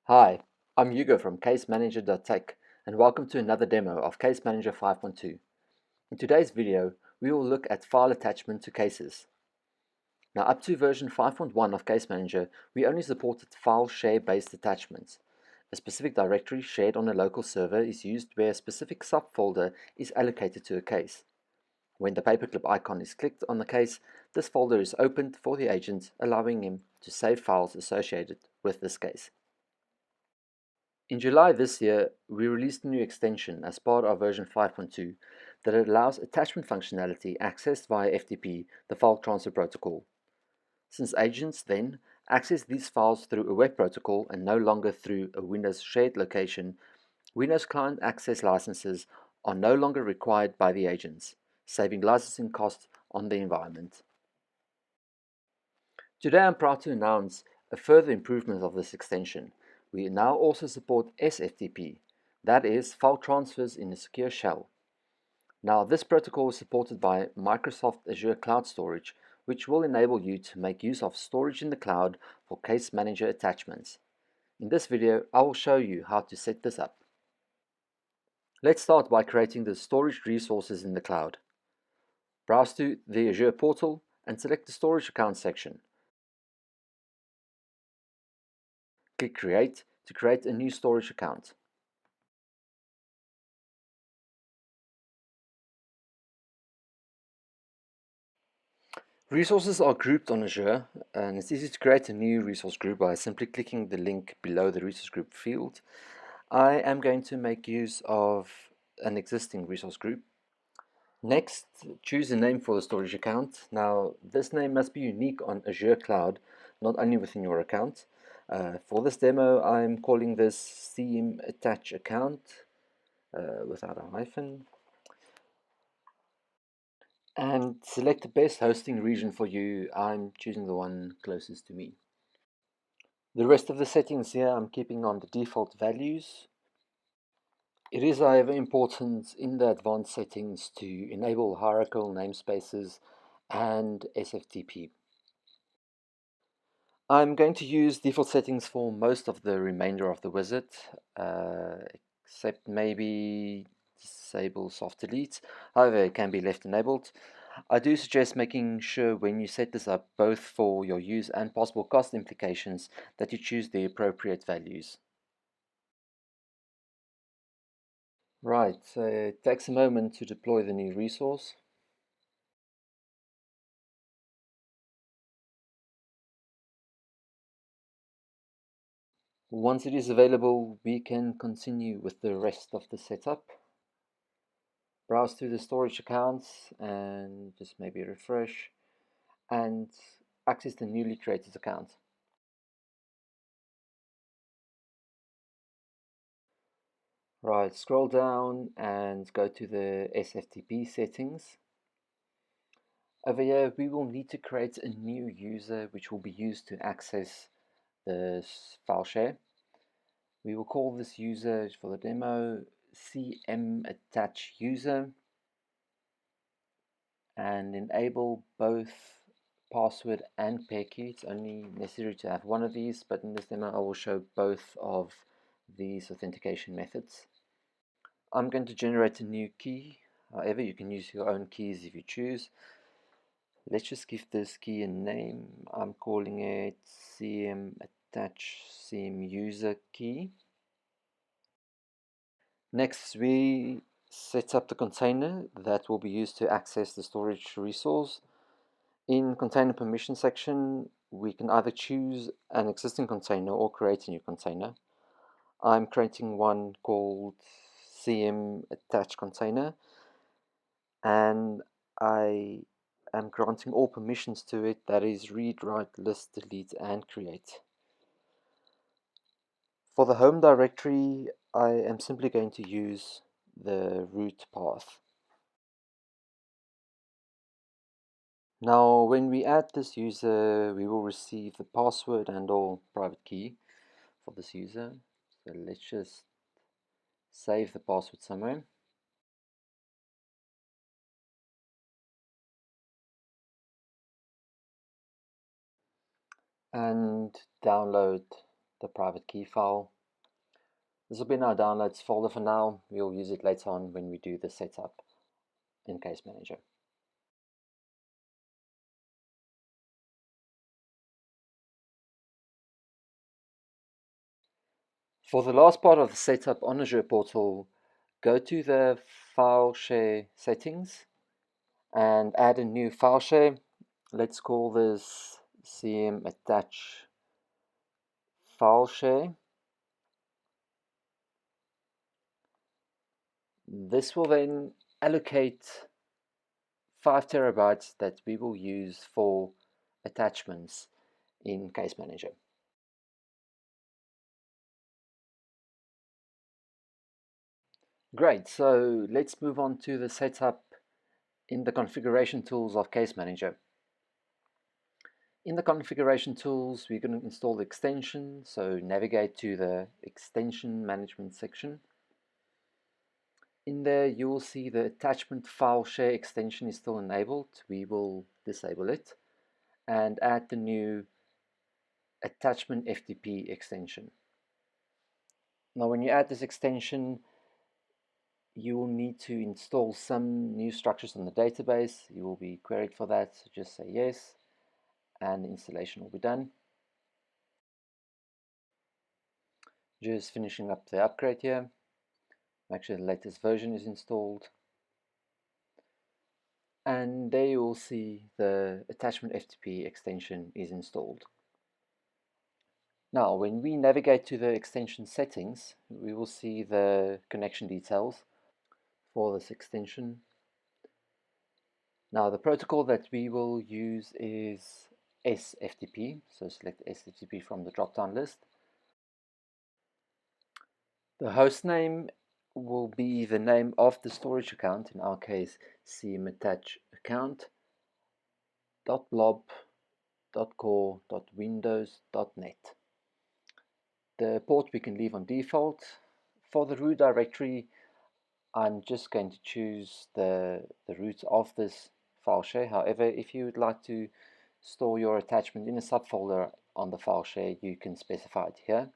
Hi, I'm Hugo from CaseManager.tech and welcome to another demo of Case Manager 5.2. In today's video, we will look at file attachment to cases. Now up to version 5.1 of Case Manager, we only supported file share-based attachments. A specific directory shared on a local server is used where a specific subfolder is allocated to a case. When the paperclip icon is clicked on the case, this folder is opened for the agent, allowing him to save files associated with this case. In July this year, we released a new extension as part of version 5.2 that allows attachment functionality accessed via FTP, the file transfer protocol. Since agents then access these files through a web protocol and no longer through a Windows shared location, Windows client access licenses are no longer required by the agents, saving licensing costs on the environment. Today I'm proud to announce a further improvement of this extension. We now also support SFTP, that is, file transfers in a secure shell. Now this protocol is supported by Microsoft Azure Cloud Storage, which will enable you to make use of storage in the cloud for Case Manager attachments. In this video, I will show you how to set this up. Let's start by creating the storage resources in the cloud. Browse to the Azure portal and select the Storage Account section. Click Create to create a new storage account. Resources are grouped on Azure, and it's easy to create a new resource group by simply clicking the link below the resource group field. I am going to make use of an existing resource group. Next, choose a name for the storage account. Now, this name must be unique on Azure Cloud, not only within your account. For this demo, I'm calling this CM attach account without a hyphen. And select the best hosting region for you. I'm choosing the one closest to me. The rest of the settings here I'm keeping on the default values. It is, however, important in the advanced settings to enable hierarchical namespaces and SFTP. I'm going to use default settings for most of the remainder of the wizard, except maybe disable soft delete. However, it can be left enabled. I do suggest making sure when you set this up, both for your use and possible cost implications, that you choose the appropriate values. Right, so it takes a moment to deploy the new resource. Once it is available, we can continue with the rest of the setup. Browse through the storage accounts and just maybe refresh and access the newly created account. Right, scroll down and go to the SFTP settings. Over here, we will need to create a new user which will be used to access the file share. We will call this user for the demo CM attach user and enable both password and pair key. It's only necessary to have one of these, but in this demo I will show both of these authentication methods. I'm going to generate a new key. However, you can use your own keys if you choose. Let's just give this key a name. I'm calling it CM attach CM user key. Next, we set up the container that will be used to access the storage resource. In container permission section, we can either choose an existing container or create a new container. I'm creating one called CM attach container, and I am granting all permissions to it, that is read, write, list, delete, and create. For the home directory, I am simply going to use the root path. Now, when we add this user, we will receive the password and or private key for this user. So let's just save the password somewhere. And download the private key file. This will be in our downloads folder for now. We'll use it later on when we do the setup in Case Manager. For the last part of the setup on Azure Portal, go to the File Share settings and add a new file share. Let's call this CM Attach File Share. This will then allocate 5 terabytes that we will use for attachments in Case Manager. Great, so let's move on to the setup in the configuration tools of Case Manager. In the configuration tools, we're going to install the extension, so navigate to the extension management section. In there, you will see the attachment file share extension is still enabled. We will disable it and add the new attachment FTP extension. Now, when you add this extension, you will need to install some new structures on the database. You will be queried for that, so just say yes, and the installation will be done. Just finishing up the upgrade here. Make sure the latest version is installed. And there you will see the attachment FTP extension is installed. Now, when we navigate to the extension settings, we will see the connection details for this extension. Now, the protocol that we will use is SFTP, so select SFTP from the drop-down list. The host name will be the name of the storage account, in our case cmattach account .blob.core.windows.net. The port we can leave on default. For the root directory, I'm just going to choose the root of this file share. However, if you would like to store your attachment in a subfolder on the file share, you can specify it here.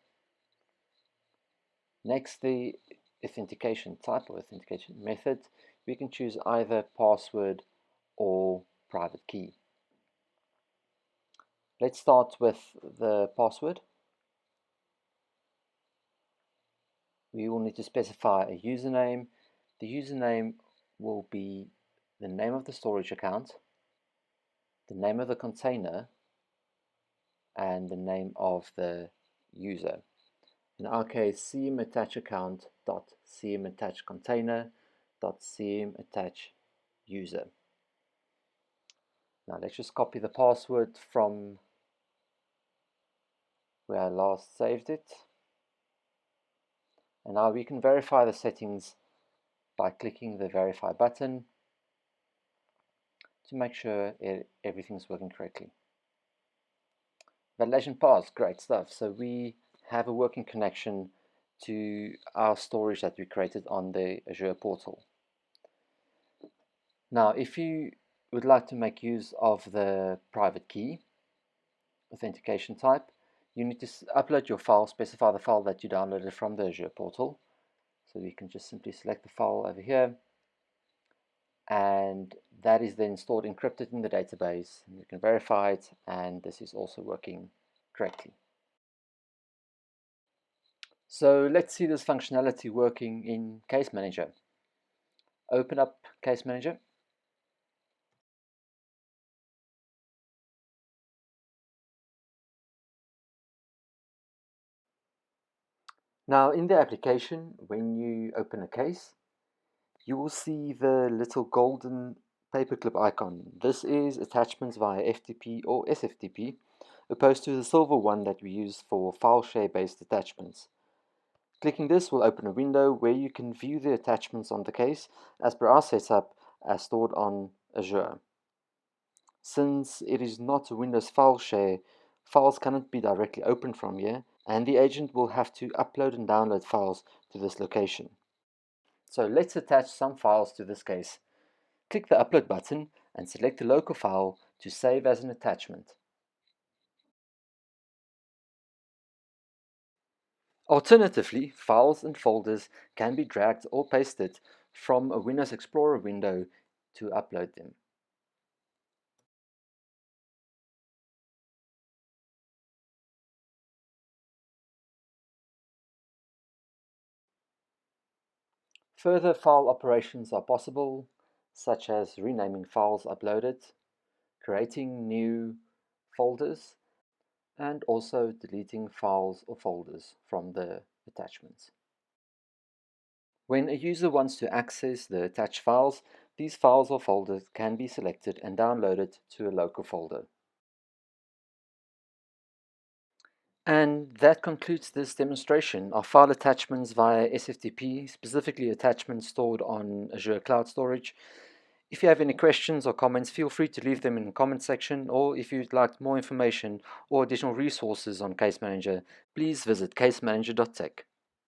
Next, the authentication type or authentication method. We can choose either password or private key. Let's start with the password. We will need to specify a username. The username will be the name of the storage account, the name of the container, and the name of the user. In our case, cmattach.cmattachcontainer.cmattach_user. Now let's just copy the password from where I last saved it. And now we can verify the settings by clicking the verify button to make sure everything's working correctly. Validation passed, great stuff. So we have a working connection to our storage that we created on the Azure portal. Now, if you would like to make use of the private key authentication type, you need to upload your file, specify the file that you downloaded from the Azure portal. So you can just simply select the file over here, and that is then stored encrypted in the database. You can verify it, and this is also working correctly. So let's see this functionality working in Case Manager. Open up Case Manager. Now in the application, when you open a case, you will see the little golden paperclip icon. This is attachments via FTP or SFTP, opposed to the silver one that we use for file share based attachments. Clicking this will open a window where you can view the attachments on the case as per our setup as stored on Azure. Since it is not a Windows file share, files cannot be directly opened from here, and the agent will have to upload and download files to this location. So let's attach some files to this case. Click the upload button and select a local file to save as an attachment. Alternatively, files and folders can be dragged or pasted from a Windows Explorer window to upload them. Further file operations are possible, such as renaming files uploaded, creating new folders, and also deleting files or folders from the attachments. When a user wants to access the attached files, these files or folders can be selected and downloaded to a local folder. And that concludes this demonstration of file attachments via SFTP, specifically attachments stored on Azure Cloud Storage. If you have any questions or comments, feel free to leave them in the comment section, or if you'd like more information or additional resources on Case Manager, please visit casemanager.tech.